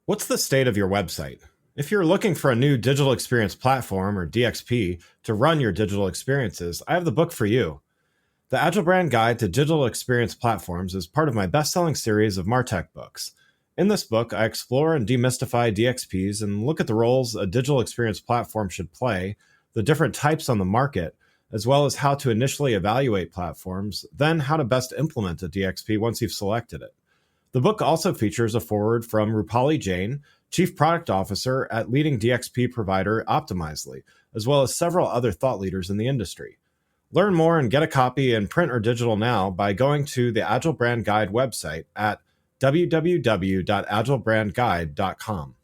What's the state of your website? If you're looking for a new digital experience platform, or DXP, to run your digital experiences, I have the book for you. The Agile Brand Guide to Digital Experience Platforms is part of my best-selling series of MarTech books. In this book, I explore and demystify DXPs and look at the roles a digital experience platform should play, the different types on the market, as well as how to initially evaluate platforms, then how to best implement a DXP once you've selected it. The book also features a foreword from Rupali Jain, Chief Product Officer at leading DXP provider Optimizely, as well as several other thought leaders in the industry. Learn more and get a copy in print or digital now by going to the Agile Brand Guide website at www.agilebrandguide.com.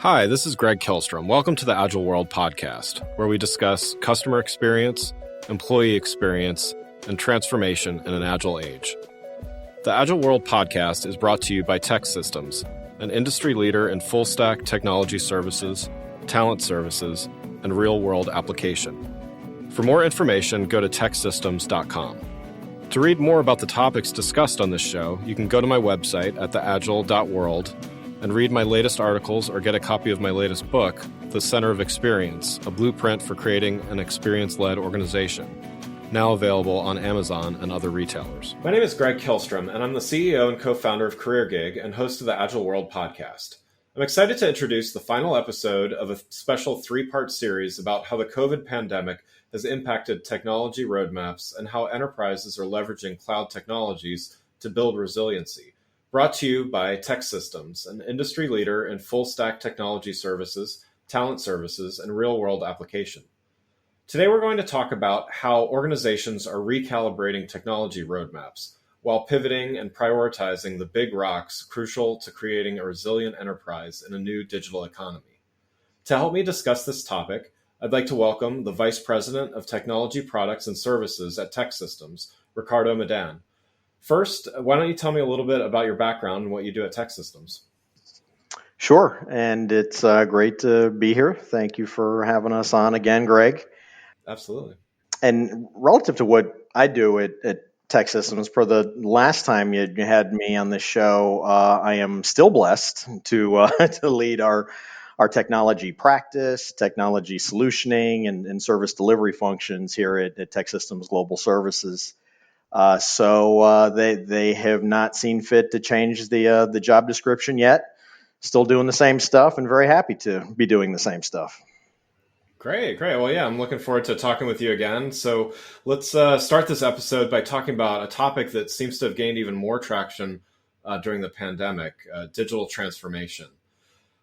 Hi, this is Greg Kihlstrom. Welcome to the Agile World podcast, where we discuss customer experience, employee experience, and transformation in an agile age. The Agile World podcast is brought to you by TEKsystems, an industry leader in full-stack technology services, talent services, and real-world application. For more information, go to TEKsystems.com. To read more about the topics discussed on this show, you can go to my website at theagile.world and read my latest articles or get a copy of my latest book, The Center of Experience, a blueprint for creating an experience-led organization, now available on Amazon and other retailers. My name is Greg Kihlstrom, and I'm the CEO and co-founder of CareerGig and host of the Agile World podcast. I'm excited to introduce the final episode of a special three-part series about how the COVID pandemic has impacted technology roadmaps and how enterprises are leveraging cloud technologies to build resiliency. Brought to you by TEKsystems, an industry leader in full-stack technology services, talent services, and real-world application. Today, we're going to talk about how organizations are recalibrating technology roadmaps while pivoting and prioritizing the big rocks crucial to creating a resilient enterprise in a new digital economy. To help me discuss this topic, I'd like to welcome the Vice President of Technology Products and Services at TEKsystems, Ricardo Madan. First, why don't you tell me a little bit about your background and what you do at TEKsystems? Sure, and it's great to be here. Thank you for having us on again, Greg. Absolutely. And relative to what I do at TEKsystems, for the last time you had me on the show, I am still blessed to to lead our technology practice, technology solutioning, and service delivery functions here at TEKsystems Global Services. So they have not seen fit to change the job description yet. Still doing the same stuff, and very happy to be doing the same stuff. Great. Well, yeah, I'm looking forward to talking with you again. So let's start this episode by talking about a topic that seems to have gained even more traction during the pandemic, digital transformation.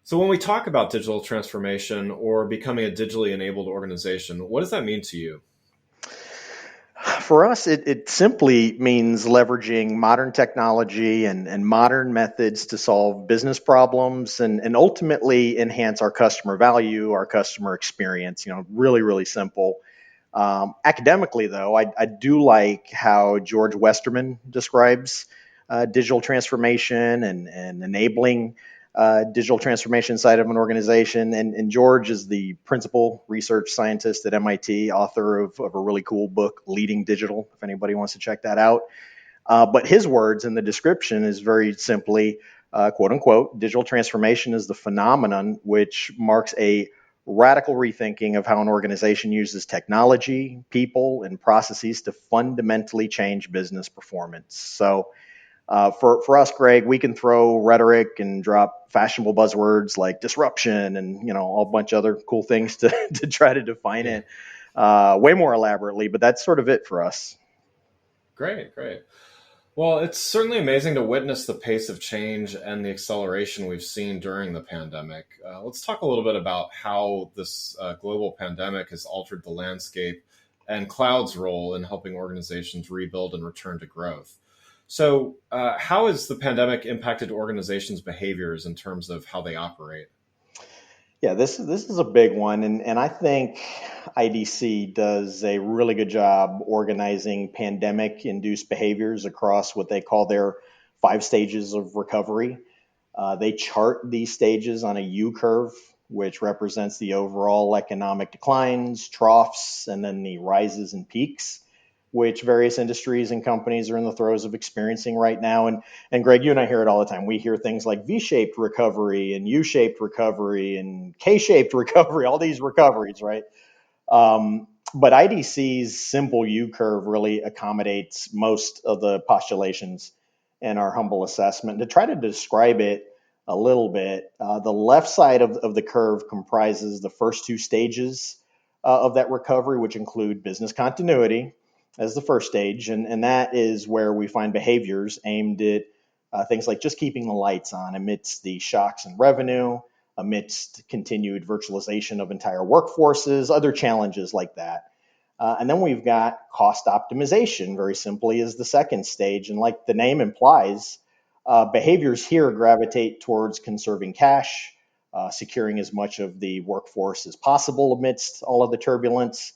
So when we talk about digital transformation or becoming a digitally enabled organization, what does that mean to you? For us, it simply means leveraging modern technology and modern methods to solve business problems and ultimately enhance our customer value, our customer experience. Really, really simple. Academically, though, I do like how George Westerman describes digital transformation and enabling digital transformation side of an organization. And George is the principal research scientist at MIT, author of a really cool book, Leading Digital, if anybody wants to check that out. But his words in the description is very simply, quote unquote, digital transformation is the phenomenon which marks a radical rethinking of how an organization uses technology, people, and processes to fundamentally change business performance. So for us, Greg, we can throw rhetoric and drop fashionable buzzwords like disruption and a whole bunch of other cool things to try to define it way more elaborately, but that's sort of it for us. Great. Well, it's certainly amazing to witness the pace of change and the acceleration we've seen during the pandemic. Let's talk a little bit about how this global pandemic has altered the landscape and cloud's role in helping organizations rebuild and return to growth. So how has the pandemic impacted organizations' behaviors in terms of how they operate? Yeah, this is a big one, and I think IDC does a really good job organizing pandemic-induced behaviors across what they call their 5 stages of recovery. They chart these stages on a U curve, which represents the overall economic declines, troughs, and then the rises and peaks, which various industries and companies are in the throes of experiencing right now. And Greg, you and I hear it all the time. We hear things like V-shaped recovery and U-shaped recovery and K-shaped recovery, all these recoveries, right? But IDC's simple U curve really accommodates most of the postulations in our humble assessment. To try to describe it a little bit, the left side of the curve comprises the first two stages of that recovery, which include business continuity as the first stage. And that is where we find behaviors aimed at things like just keeping the lights on amidst the shocks in revenue, amidst continued virtualization of entire workforces, other challenges like that. And then we've got cost optimization, very simply, is the second stage. And like the name implies, behaviors here gravitate towards conserving cash, securing as much of the workforce as possible amidst all of the turbulence.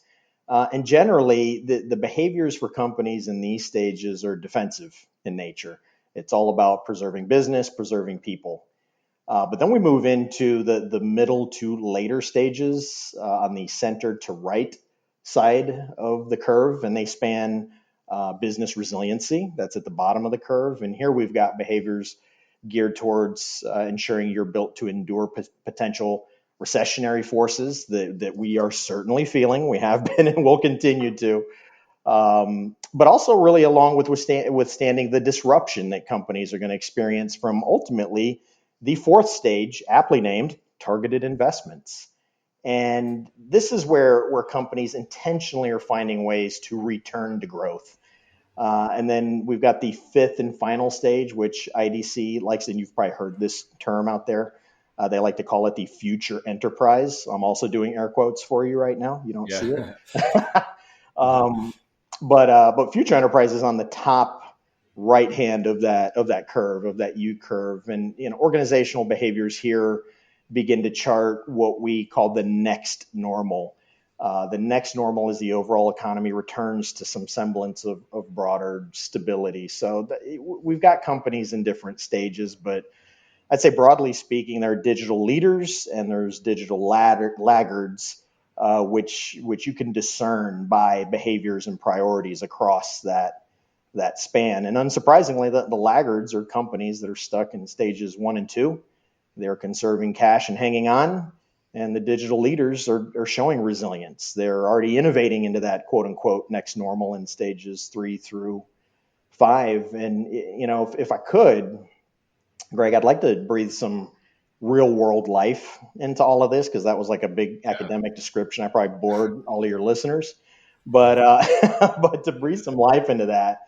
And generally, the behaviors for companies in these stages are defensive in nature. It's all about preserving business, preserving people. But then we move into the middle to later stages on the center to right side of the curve, and they span business resiliency. That's at the bottom of the curve. And here we've got behaviors geared towards ensuring you're built to endure potential recessionary forces that we are certainly feeling. We have been and will continue to. But also really along with withstanding the disruption that companies are going to experience from ultimately the fourth stage, aptly named targeted investments. And this is where companies intentionally are finding ways to return to growth. And then we've got the fifth and final stage, which IDC likes, and you've probably heard this term out there. They like to call it the future enterprise. I'm also doing air quotes for you right now. You don't see it. But future enterprise is on the top right hand of that curve, of that U curve. And organizational behaviors here begin to chart what we call the next normal. The next normal is the overall economy returns to some semblance of broader stability. So we've got companies in different stages, but I'd say broadly speaking, there are digital leaders and there's digital laggards, which you can discern by behaviors and priorities across that span. And unsurprisingly, the laggards are companies that are stuck in stages 1 and 2. They're conserving cash and hanging on. And the digital leaders are showing resilience. They're already innovating into that quote unquote next normal in stages 3 through 5. And, if I could, Greg, I'd like to breathe some real world life into all of this, because that was like a big academic description. I probably bored all of your listeners. But but to breathe some life into that,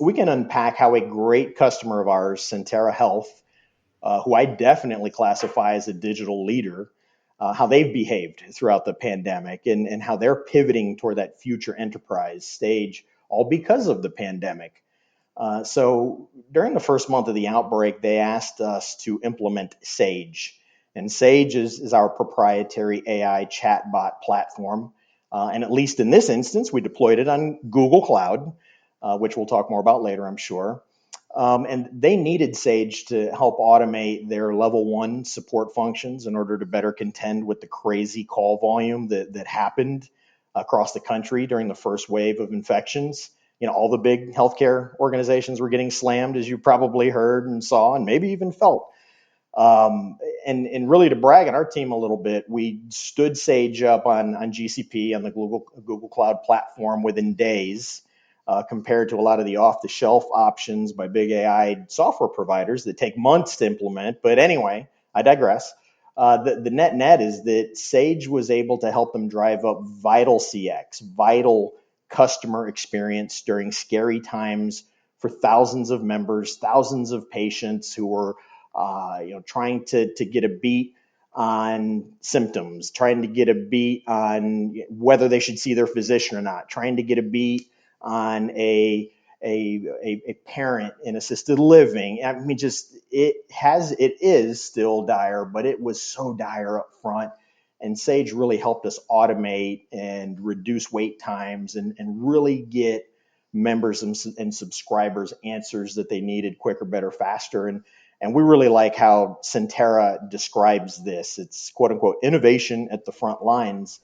we can unpack how a great customer of ours, Centera Health, who I definitely classify as a digital leader, how they've behaved throughout the pandemic and how they're pivoting toward that future enterprise stage, all because of the pandemic. So during the first month of the outbreak, they asked us to implement Sage. And Sage is our proprietary AI chatbot platform. And at least in this instance, we deployed it on Google Cloud, which we'll talk more about later, I'm sure. And they needed Sage to help automate their level 1 support functions in order to better contend with the crazy call volume that happened across the country during the first wave of infections. All the big healthcare organizations were getting slammed, as you probably heard and saw and maybe even felt. And really to brag on our team a little bit, we stood Sage up on GCP, on the Google Cloud platform, within days. Compared to a lot of the off-the-shelf options by big AI software providers that take months to implement. But anyway, I digress. The net is that Sage was able to help them drive up vital CX, vital customer experience during scary times for thousands of members, thousands of patients who were trying to get a beat on symptoms, trying to get a beat on whether they should see their physician or not, trying to get a beat on a parent in assisted living. I mean, it is still dire, but it was so dire up front. And Sage really helped us automate and reduce wait times and really get members and subscribers answers that they needed quicker, better, faster. And we really like how Centera describes this. It's quote unquote innovation at the front lines.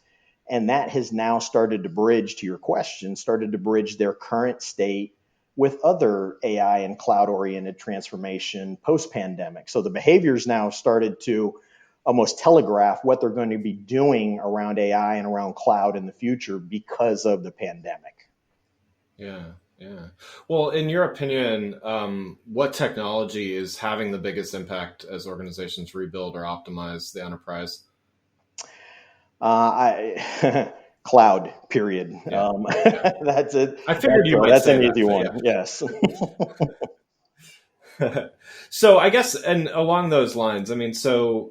And that has now started to bridge, to your question, started to bridge their current state with other AI and cloud-oriented transformation post-pandemic. So the behaviors now started to almost telegraph what they're going to be doing around AI and around cloud in the future because of the pandemic. Yeah, yeah. Well, in your opinion, what technology is having the biggest impact as organizations rebuild or optimize the enterprise? Cloud, period. Yeah, yeah. That's it. I figured you might That's say an that, easy but one. Yes. yeah. So I guess, and along those lines, I mean, so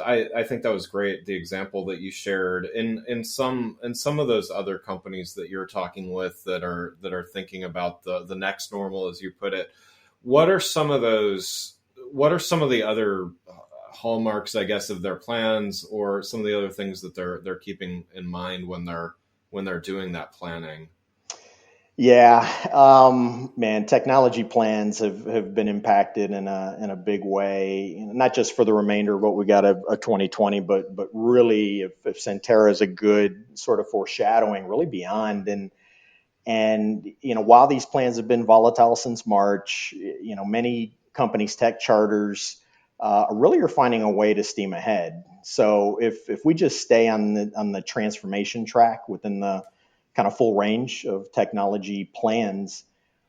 I think that was great. The example that you shared in some of those other companies that you're talking with that are thinking about the next normal, as you put it. What are some of those? What are some of the other hallmarks, I guess, of their plans, or some of the other things that they're keeping in mind when they're doing that planning? Yeah, man, technology plans have been impacted in a big way, not just for the remainder of what we got of 2020, but really, if Centera is a good sort of foreshadowing, really beyond. And while these plans have been volatile since March, many companies' tech charters really are finding a way to steam ahead. So if we just stay on the transformation track within the kind of full range of technology plans,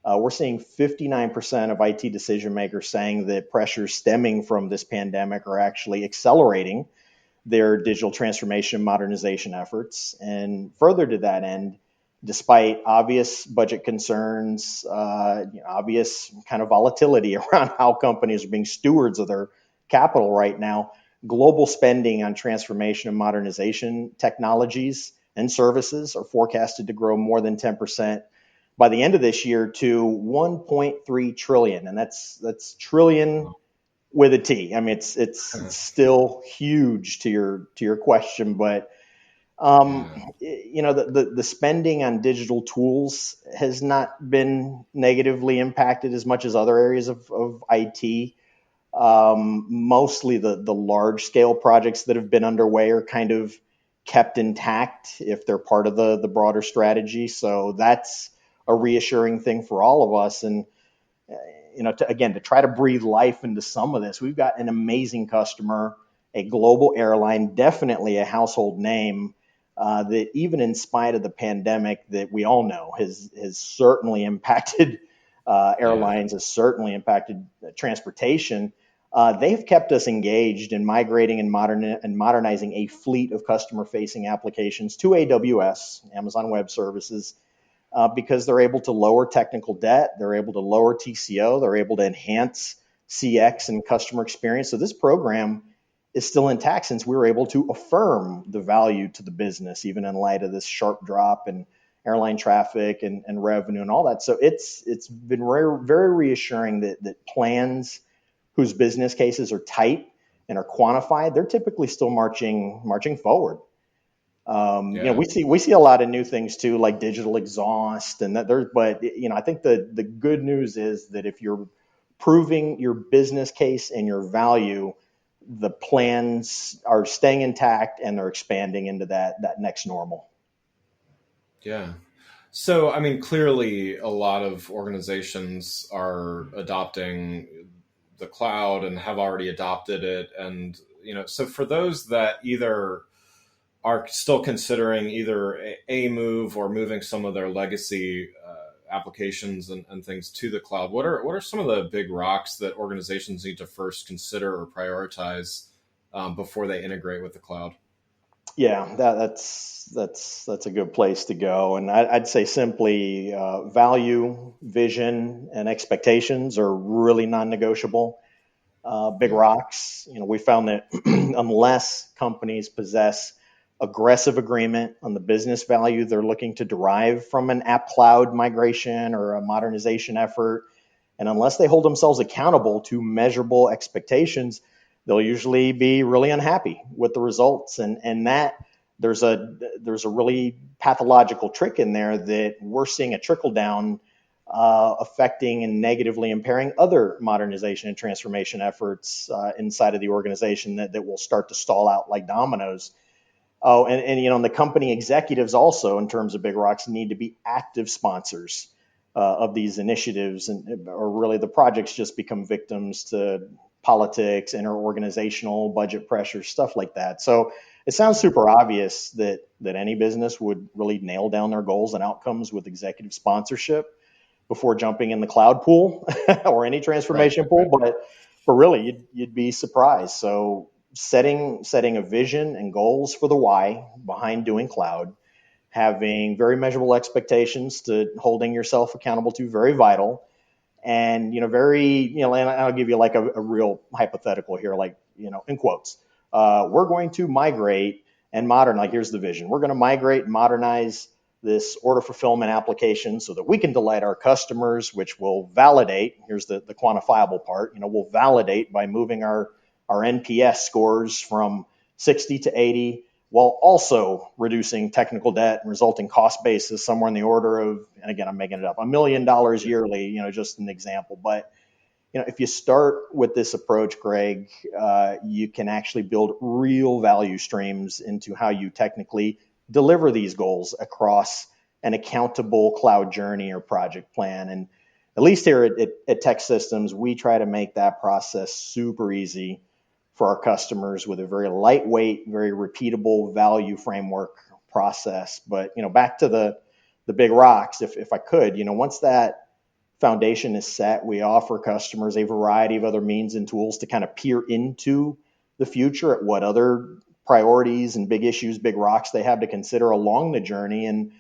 we're seeing 59% of IT decision makers saying that pressures stemming from this pandemic are actually accelerating their digital transformation modernization efforts. And further to that end, despite obvious budget concerns, obvious kind of volatility around how companies are being stewards of their capital right now, global spending on transformation and modernization technologies and services are forecasted to grow more than 10% by the end of this year to 1.3 trillion, and that's trillion with a T. I mean, it's still huge to your question, but Yeah, the spending on digital tools has not been negatively impacted as much as other areas of IT. Mostly the large scale projects that have been underway are kind of kept intact if they're part of the broader strategy. So that's a reassuring thing for all of us. And to try to breathe life into some of this, we've got an amazing customer, a global airline, definitely a household name, that even in spite of the pandemic that we all know has certainly impacted yeah, airlines, has certainly impacted transportation. They've kept us engaged in migrating and modernizing a fleet of customer-facing applications to AWS, Amazon Web Services, because they're able to lower technical debt, they're able to lower TCO, they're able to enhance CX and customer experience. So this program is still intact since we were able to affirm the value to the business, even in light of this sharp drop in airline traffic and revenue and all that. So it's been very, very reassuring that plans whose business cases are tight and are quantified, they're typically still marching forward. yeah, We see a lot of new things too, like digital exhaust, and that there's. But I think the good news is that if you're proving your business case and your value, the plans are staying intact and they're expanding into that next normal. yeah. So, I mean, clearly a lot of organizations are adopting the cloud and have already adopted it. And, so for those that either are still considering either a move or moving some of their legacy applications and things to the cloud, what are some of the big rocks that organizations need to first consider or prioritize before they integrate with the cloud? Yeah, that's a good place to go. And I'd say simply value, vision, and expectations are really non-negotiable. Big Yeah, rocks. We found that unless companies possess aggressive agreement on the business value they're looking to derive from an app cloud migration or a modernization effort, and unless they hold themselves accountable to measurable expectations, they'll usually be really unhappy with the results. And that there's a really pathological trick in there that we're seeing a trickle down affecting and negatively impairing other modernization and transformation efforts inside of the organization that will start to stall out like dominoes. Oh, and the company executives also, in terms of big rocks, need to be active sponsors of these initiatives, or really the projects just become victims to politics, interorganizational budget pressure, stuff like that. So it sounds super obvious that any business would really nail down their goals and outcomes with executive sponsorship before jumping in the cloud pool or any transformation pool, but really you'd be surprised. So setting a vision and goals for the why behind doing cloud, having very measurable expectations to holding yourself accountable to, very vital. And and I'll give you like a real hypothetical here, like in quotes, we're going to migrate and modern, like here's the vision, we're going to migrate and modernize this order fulfillment application so that we can delight our customers, which will validate, here's the quantifiable part, we'll validate by moving our NPS scores from 60 to 80, while also reducing technical debt and resulting cost basis somewhere in the order of, and again, I'm making it up, $1 million yearly, just an example. But, if you start with this approach, Greg, you can actually build real value streams into how you technically deliver these goals across an accountable cloud journey or project plan. And at least here at TEKsystems, we try to make that process super easy for our customers with a very lightweight, very repeatable value framework process. But back to the big rocks, if I could, once that foundation is set, we offer customers a variety of other means and tools to kind of peer into the future at what other priorities and big issues, big rocks they have to consider along the journey. And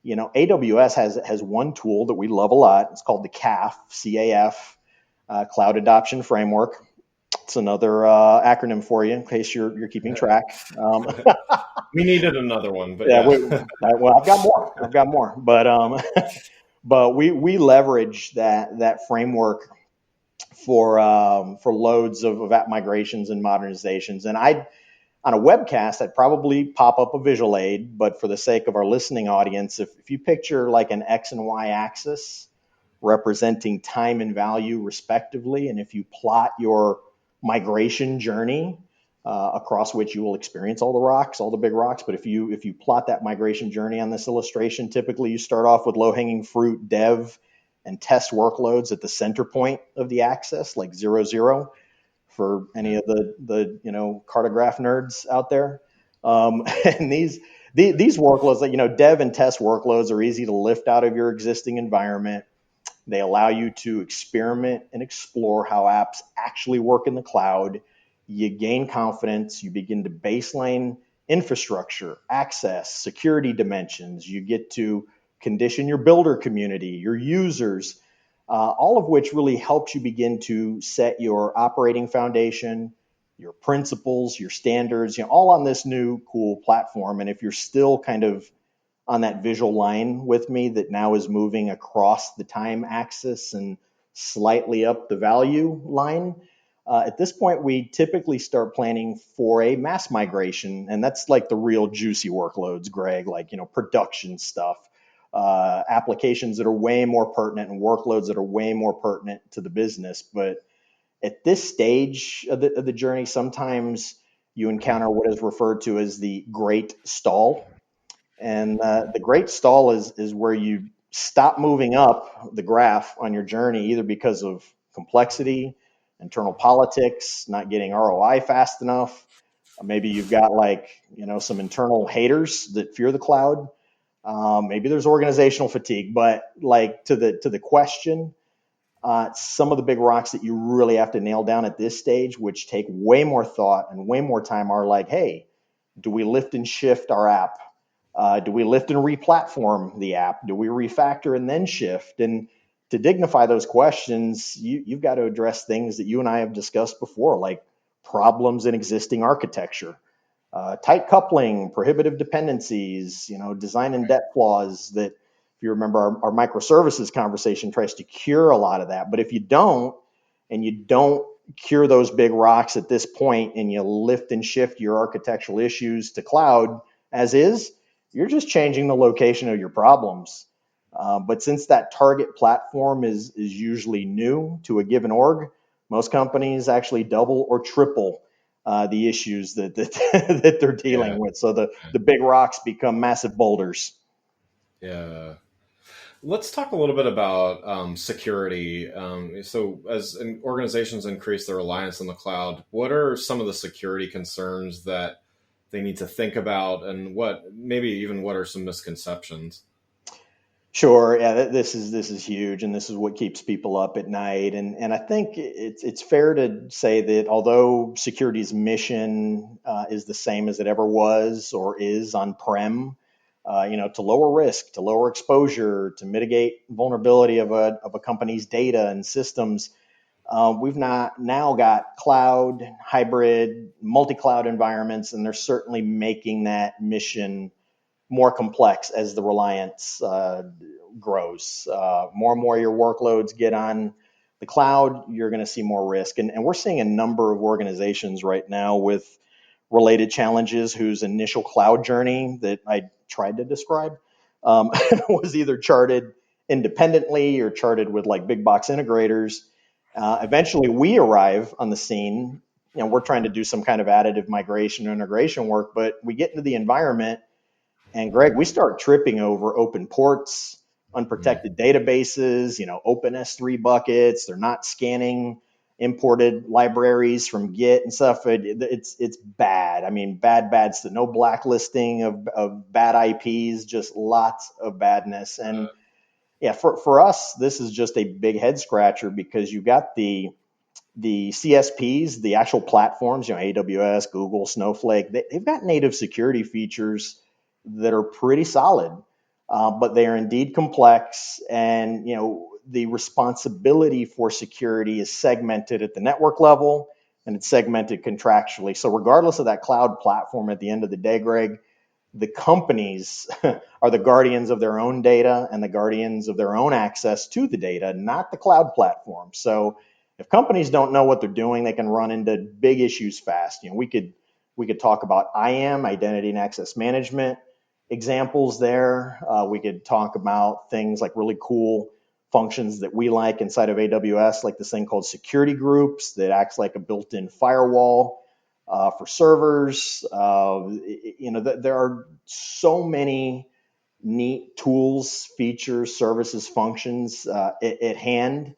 AWS has one tool that we love a lot. It's called the CAF, Cloud Adoption Framework. It's another acronym for you in case you're keeping track. We needed another one, but well, I've got more, but we leverage that framework for loads of app migrations and modernizations. And on a webcast, I'd probably pop up a visual aid, but for the sake of our listening audience, if you picture like an X and Y axis representing time and value respectively, and if you plot your migration journey across which you will experience all the rocks, all the big rocks. But if you plot that migration journey on this illustration, typically you start off with low-hanging fruit dev and test workloads at the center point of the axis, like 0, for any of the cartograph nerds out there. And these workloads, like dev and test workloads, are easy to lift out of your existing environment. They allow you to experiment and explore how apps actually work in the cloud. You gain confidence. You begin to baseline infrastructure, access, security dimensions. You get to condition your builder community, your users, all of which really helps you begin to set your operating foundation, your principles, your standards, all on this new cool platform. And if you're still kind of on that visual line with me that now is moving across the time axis and slightly up the value line, at this point, we typically start planning for a mass migration. And that's like the real juicy workloads, Greg, like, production stuff, applications that are way more pertinent and workloads that are way more pertinent to the business. But at this stage of the journey, sometimes you encounter what is referred to as the great stall. And the great stall is where you stop moving up the graph on your journey, either because of complexity, internal politics, not getting ROI fast enough. Maybe you've got some internal haters that fear the cloud. Maybe there's organizational fatigue. But to the question, some of the big rocks that you really have to nail down at this stage, which take way more thought and way more time, are like, hey, do we lift and shift our app? Do we lift and replatform the app? Do we refactor and then shift? And to dignify those questions, you've got to address things that you and I have discussed before, like problems in existing architecture, tight coupling, prohibitive dependencies, design and debt flaws that, if you remember our microservices conversation, tries to cure a lot of that. But if you don't, and you don't cure those big rocks at this point, and you lift and shift your architectural issues to cloud as is, you're just changing the location of your problems. But since that target platform is usually new to a given org, most companies actually double or triple the issues that they're dealing with. So the big rocks become massive boulders. Yeah. Let's talk a little bit about security. So, as organizations increase their reliance on the cloud, what are some of the security concerns that they need to think about, and what are some misconceptions? Sure, yeah, this is huge, and this is what keeps people up at night. And I think it's fair to say that although security's mission is the same as it ever was or is on prem, to lower risk, to lower exposure, to mitigate vulnerability of a company's data and systems, we've not now got cloud, hybrid, multi-cloud environments, and they're certainly making that mission more complex as the reliance grows. More and more your workloads get on the cloud, you're going to see more risk. And we're seeing a number of organizations right now with related challenges whose initial cloud journey that I tried to describe was either charted independently or charted with like big box integrators. Eventually, we arrive on the scene. We're trying to do some kind of additive migration or integration work, but we get into the environment and Greg, we start tripping over open ports, unprotected databases, open S3 buckets. They're not scanning imported libraries from Git and stuff. It's bad. I mean, bad. So no blacklisting of bad IPs, just lots of badness. And yeah, for us, this is just a big head scratcher because you got the CSPs, the actual platforms, AWS, Google, Snowflake, they've got native security features that are pretty solid, but they are indeed complex. And, the responsibility for security is segmented at the network level and it's segmented contractually. So regardless of that cloud platform, at the end of the day, Greg, the companies are the guardians of their own data and the guardians of their own access to the data, not the cloud platform. So if companies don't know what they're doing, they can run into big issues fast. We could talk about IAM, identity and access management examples there. We could talk about things like really cool functions that we like inside of AWS, like this thing called security groups that acts like a built-in firewall for servers. There are so many neat tools, features, services, functions at hand,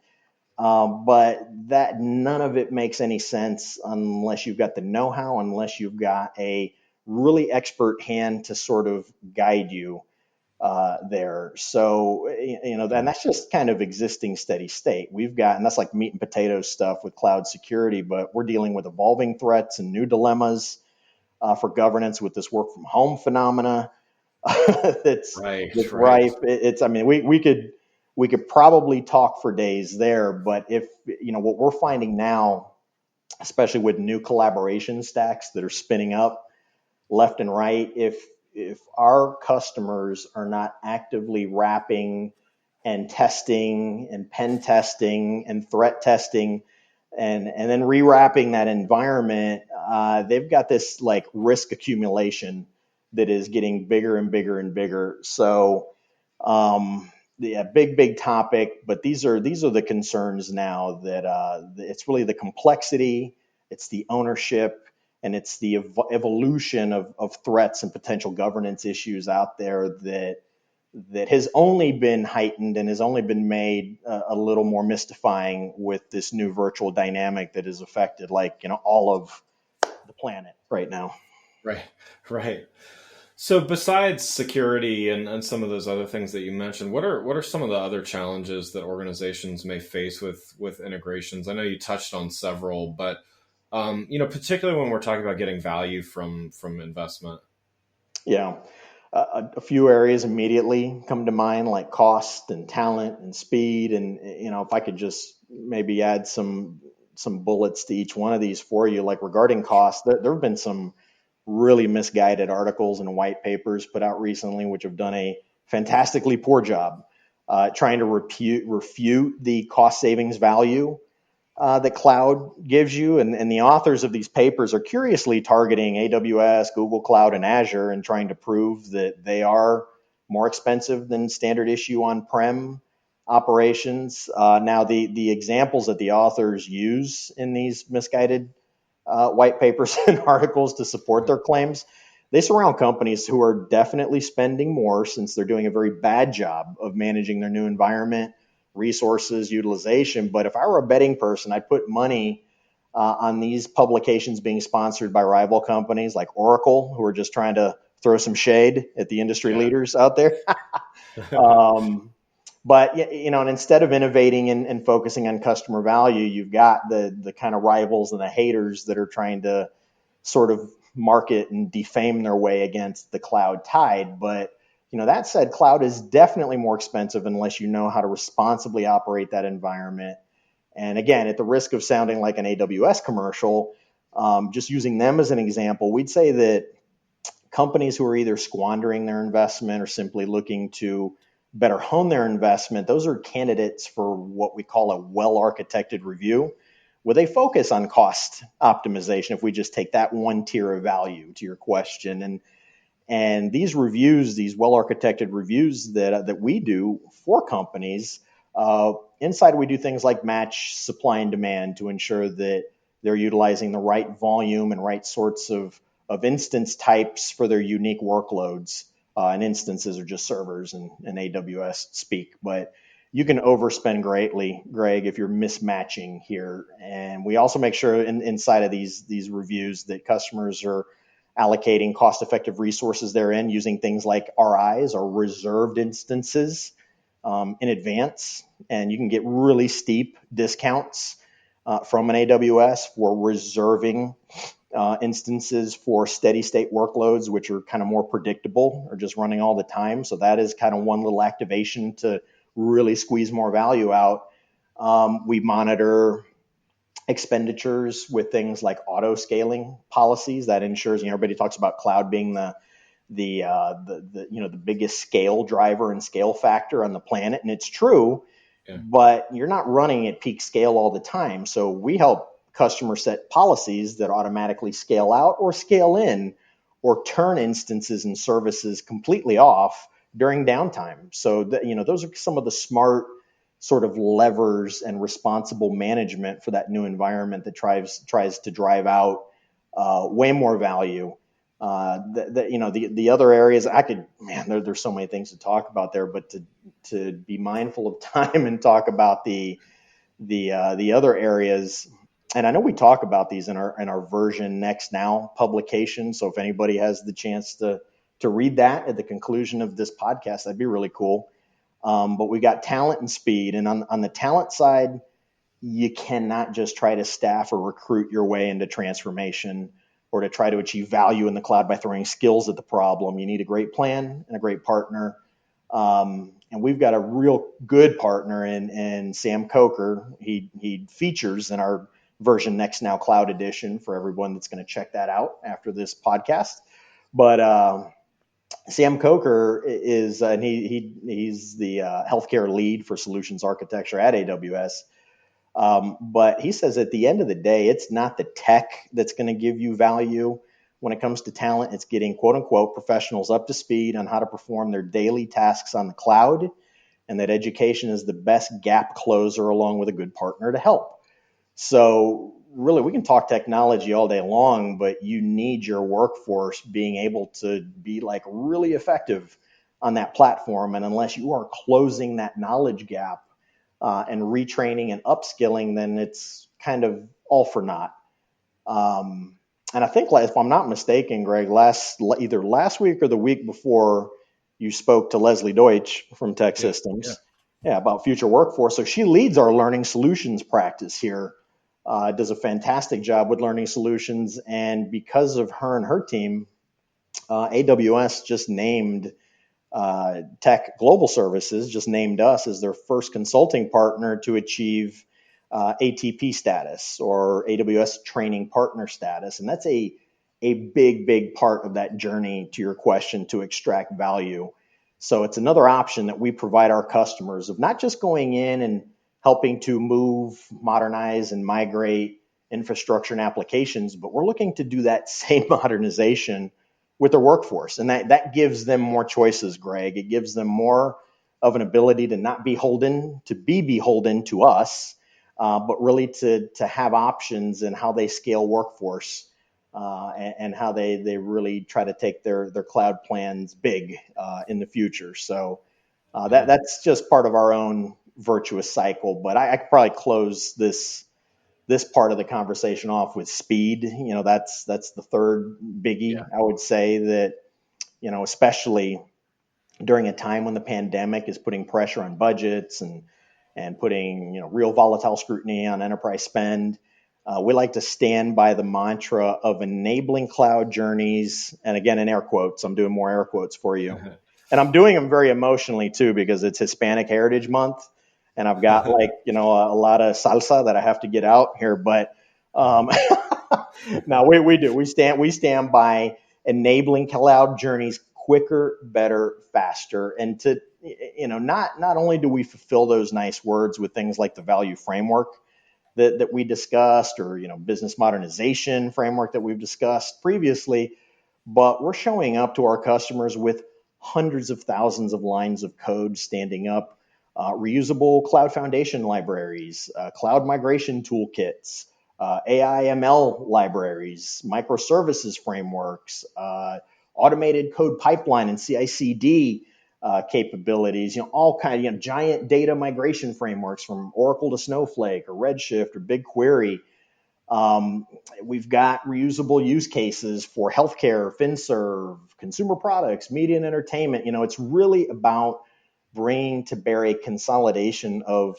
but that none of it makes any sense unless you've got the know-how, unless you've got a really expert hand to sort of guide you there. So, and that's just kind of existing steady state. And that's like meat and potatoes stuff with cloud security, but we're dealing with evolving threats and new dilemmas for governance with this work from home phenomena that's Right. rife. I mean, we could probably talk for days there, but if, what we're finding now, especially with new collaboration stacks that are spinning up left and right, if our customers are not actively wrapping and testing and pen testing and threat testing and then rewrapping that environment, they've got this like risk accumulation that is getting bigger and bigger and bigger. So, yeah, big topic, but these are the concerns now that it's really the complexity, it's the ownership, and it's the evolution of threats and potential governance issues out there that has only been heightened and has only been made a little more mystifying with this new virtual dynamic that has affected all of the planet right now. Right. Right. So besides security and some of those other things that you mentioned, what are some of the other challenges that organizations may face with integrations? I know you touched on several, but particularly when we're talking about getting value from investment. Yeah. A few areas immediately come to mind, like cost and talent and speed. And if I could just maybe add some bullets to each one of these for you, like regarding cost, there have been some really misguided articles and white papers put out recently, which have done a fantastically poor job trying to refute the cost savings value that cloud gives you. And the authors of these papers are curiously targeting AWS, Google Cloud, and Azure and trying to prove that they are more expensive than standard issue on-prem operations. Now, the examples that the authors use in these misguided white papers and articles to support their claims. They surround companies who are definitely spending more since they're doing a very bad job of managing their new environment, resources, utilization. But if I were a betting person, I'd put money on these publications being sponsored by rival companies like Oracle, who are just trying to throw some shade at the industry leaders out there. But and instead of innovating and focusing on customer value, you've got the kind of rivals and the haters that are trying to sort of market and defame their way against the cloud tide. But that said, cloud is definitely more expensive unless you know how to responsibly operate that environment. And again, at the risk of sounding like an AWS commercial, just using them as an example, we'd say that companies who are either squandering their investment or simply looking to better hone their investment, those are candidates for what we call a well-architected review, where they focus on cost optimization. If we just take that one tier of value to your question, and these reviews, these well-architected reviews that we do for companies, inside we do things like match supply and demand to ensure that they're utilizing the right volume and right sorts of instance types for their unique workloads. And instances are just servers in AWS speak, but you can overspend greatly, Greg, if you're mismatching here. And we also make sure inside of these reviews that customers are allocating cost-effective resources therein using things like RIs or reserved instances in advance. And you can get really steep discounts from an AWS for reserving instances for steady state workloads, which are kind of more predictable or just running all the time. So that is kind of one little activation to really squeeze more value out. We monitor expenditures with things like auto scaling policies that ensures, everybody talks about cloud being the biggest scale driver and scale factor on the planet. And it's true, but you're not running at peak scale all the time. So we help customer set policies that automatically scale out or scale in or turn instances and services completely off during downtime. So those are some of the smart sort of levers and responsible management for that new environment that tries to drive out way more value. The other areas there's so many things to talk about there, but to be mindful of time and talk about the other areas. And I know we talk about these in our version next now publication. So if anybody has the chance to read that at the conclusion of this podcast, that'd be really cool. But we got talent and speed. And on the talent side, you cannot just try to staff or recruit your way into transformation or to try to achieve value in the cloud by throwing skills at the problem. You need a great plan and a great partner. And we've got a real good partner in Sam Coker. He features in our version Next Now Cloud Edition for everyone that's going to check that out after this podcast. But Sam Coker is, and he's the healthcare lead for solutions architecture at AWS. But he says at the end of the day, it's not the tech that's going to give you value. When it comes to talent, it's getting quote unquote professionals up to speed on how to perform their daily tasks on the cloud, and that education is the best gap closer along with a good partner to help. So really, we can talk technology all day long, but you need your workforce being able to be like really effective on that platform. And unless you are closing that knowledge gap and retraining and upskilling, then it's kind of all for naught. And I think, if I'm not mistaken, Greg, either last week or the week before, you spoke to Leslie Deutsch from TEKsystems, about future workforce. So she leads our learning solutions practice here. Does a fantastic job with learning solutions. And because of her and her team, AWS just named Tech Global Services, just named us as their first consulting partner to achieve ATP status or AWS training partner status. And that's a big, big part of that journey to your question to extract value. So it's another option that we provide our customers of not just going in and helping to move, modernize, and migrate infrastructure and applications, but we're looking to do that same modernization with their workforce. And that gives them more choices, Greg. It gives them more of an ability to not be beholden to us, but really to have options in how they scale workforce and how they really try to take their cloud plans big in the future. So that's just part of our own virtuous cycle. But I could probably close this part of the conversation off with speed. That's the third biggie. I would say that, especially during a time when the pandemic is putting pressure on budgets and putting real volatile scrutiny on enterprise spend. We like to stand by the mantra of enabling cloud journeys. And again, in air quotes, I'm doing more air quotes for you. And I'm doing them very emotionally too, because it's Hispanic Heritage Month. And I've got a lot of salsa that I have to get out here. But no, we do. We stand by enabling cloud journeys quicker, better, faster. And to, not only do we fulfill those nice words with things like the value framework that we discussed, or, business modernization framework that we've discussed previously, but we're showing up to our customers with hundreds of thousands of lines of code standing up, reusable cloud foundation libraries, cloud migration toolkits, AI ML libraries, microservices frameworks, automated code pipeline and CI/CD capabilities, all kind of giant data migration frameworks from Oracle to Snowflake or Redshift or BigQuery. We've got reusable use cases for healthcare, FinServe, consumer products, media and entertainment. It's really about bringing to bear a consolidation of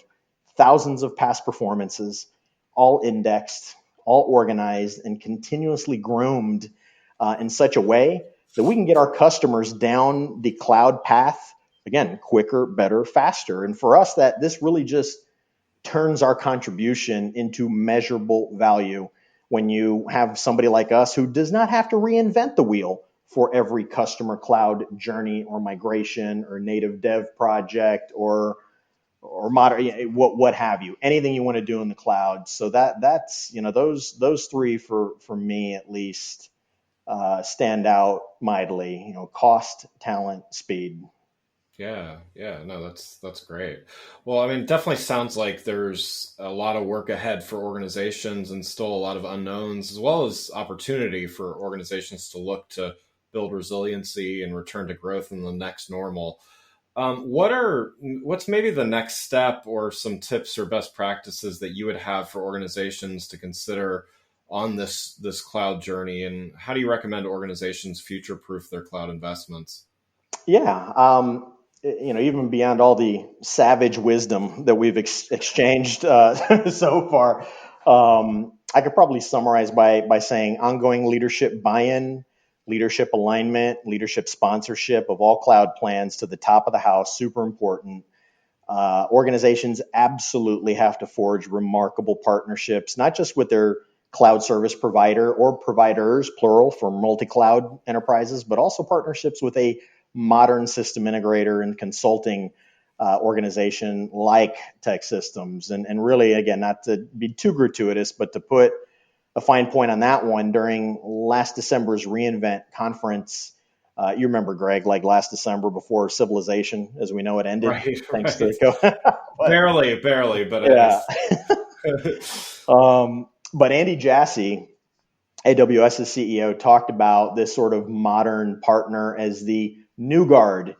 thousands of past performances, all indexed, all organized, and continuously groomed in such a way that we can get our customers down the cloud path, again, quicker, better, faster. And for us, that this really just turns our contribution into measurable value when you have somebody like us who does not have to reinvent the wheel for every customer cloud journey or migration or native dev project or modern, what have you, anything you want to do in the cloud. So that's those three for me at least stand out mightily. Cost, talent, speed. Yeah, no, that's great. Well, I mean, definitely sounds like there's a lot of work ahead for organizations and still a lot of unknowns, as well as opportunity for organizations to look to build resiliency and return to growth in the next normal. What's maybe the next step or some tips or best practices that you would have for organizations to consider on this cloud journey, and how do you recommend organizations future-proof their cloud investments? Yeah. Even beyond all the savage wisdom that we've exchanged so far, I could probably summarize by saying ongoing leadership buy-in, leadership alignment, leadership sponsorship of all cloud plans to the top of the house, super important. Organizations absolutely have to forge remarkable partnerships, not just with their cloud service provider or providers, plural, for multi-cloud enterprises, but also partnerships with a modern system integrator and consulting organization like TEKsystems. And really, again, not to be too gratuitous, but to put a fine point on that one, during last December's reInvent conference, you remember, Greg, like last December before civilization as we know it ended, Right, thanks right. to COVID. Barely, but Yeah. it is. But Andy Jassy, AWS's CEO, talked about this sort of modern partner as the new guard,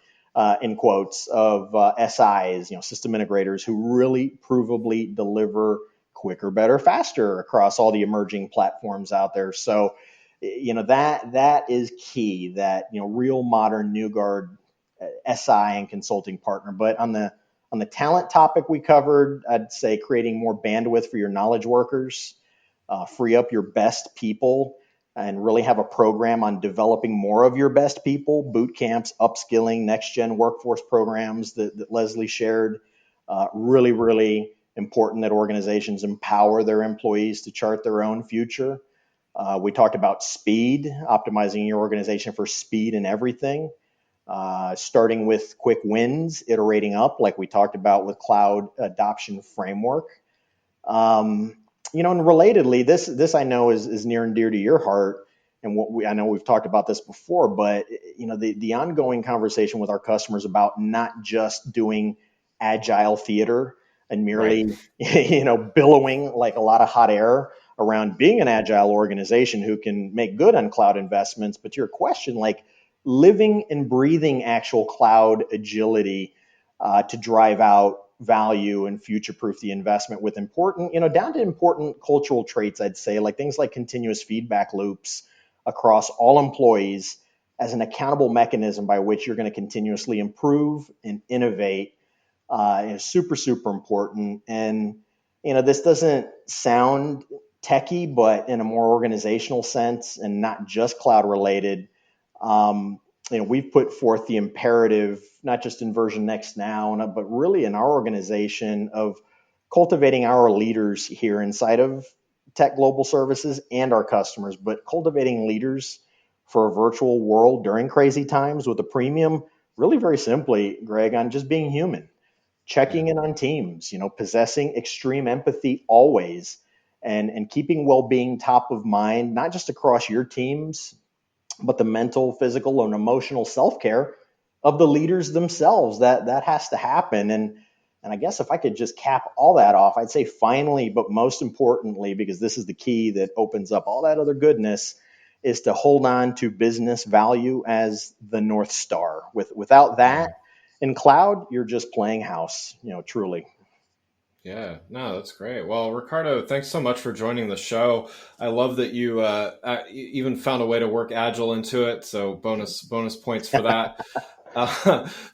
in quotes, of SIs, system integrators who really provably deliver quicker, better, faster across all the emerging platforms out there. So, that is key. That real modern new guard SI and consulting partner. But on the talent topic we covered, I'd say creating more bandwidth for your knowledge workers, free up your best people, and really have a program on developing more of your best people, boot camps, upskilling, next gen workforce programs that Leslie shared. Really, really important that organizations empower their employees to chart their own future. We talked about speed, optimizing your organization for speed in everything. Starting with quick wins, iterating up, like we talked about with cloud adoption framework. And relatedly, this I know is near and dear to your heart, and I know we've talked about this before, but the ongoing conversation with our customers about not just doing agile theater, and merely, billowing like a lot of hot air around being an agile organization who can make good on cloud investments. But to your question, like living and breathing actual cloud agility to drive out value and future proof the investment with important, down to important cultural traits, I'd say, like things like continuous feedback loops across all employees as an accountable mechanism by which you're going to continuously improve and innovate is super, super important. And, this doesn't sound techie, but in a more organizational sense and not just cloud related, we've put forth the imperative, not just in version next now, but really in our organization of cultivating our leaders here inside of Tech Global Services and our customers, but cultivating leaders for a virtual world during crazy times with a premium, really very simply, Greg, on just being human, checking in on teams, possessing extreme empathy always, and keeping well-being top of mind, not just across your teams, but the mental, physical, and emotional self-care of the leaders themselves. That has to happen. And I guess if I could just cap all that off, I'd say finally, but most importantly, because this is the key that opens up all that other goodness, is to hold on to business value as the North Star. Without that in cloud, you're just playing house, truly. Yeah, no, that's great. Well, Ricardo, thanks so much for joining the show. I love that you even found a way to work Agile into it. So bonus points for that.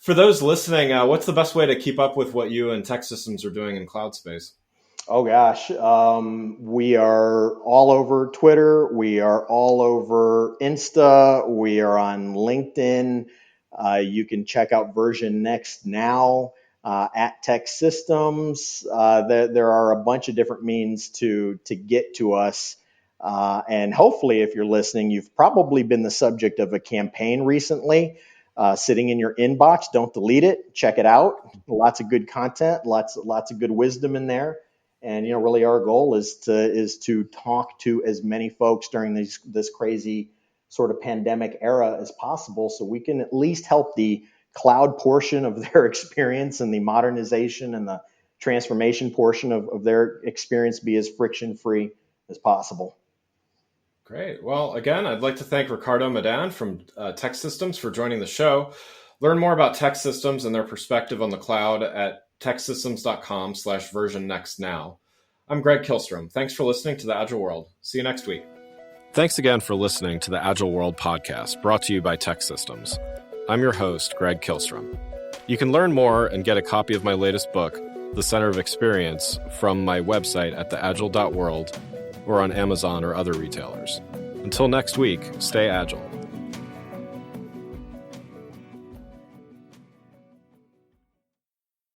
For those listening, what's the best way to keep up with what you and TEKsystems are doing in cloud space? Oh gosh, we are all over Twitter. We are all over Insta. We are on LinkedIn. You can check out version next now at TEKsystems. There are a bunch of different means to get to us. And hopefully, if you're listening, you've probably been the subject of a campaign recently. Sitting in your inbox, don't delete it. Check it out. Lots of good content, lots of good wisdom in there. And really, our goal is to talk to as many folks during this crazy sort of pandemic era as possible, so we can at least help the cloud portion of their experience and the modernization and the transformation portion of their experience be as friction-free as possible. Great. Well, again, I'd like to thank Ricardo Madan from TEKsystems for joining the show. Learn more about TEKsystems and their perspective on the cloud at teksystems.com/version next now. I'm Greg Kihlstrom. Thanks for listening to The Agile World. See you next week. Thanks again for listening to The Agile World podcast, brought to you by TEKsystems. I'm your host, Greg Kihlstrom. You can learn more and get a copy of my latest book, The Center of Experience, from my website at theagile.world or on Amazon or other retailers. Until next week, stay agile.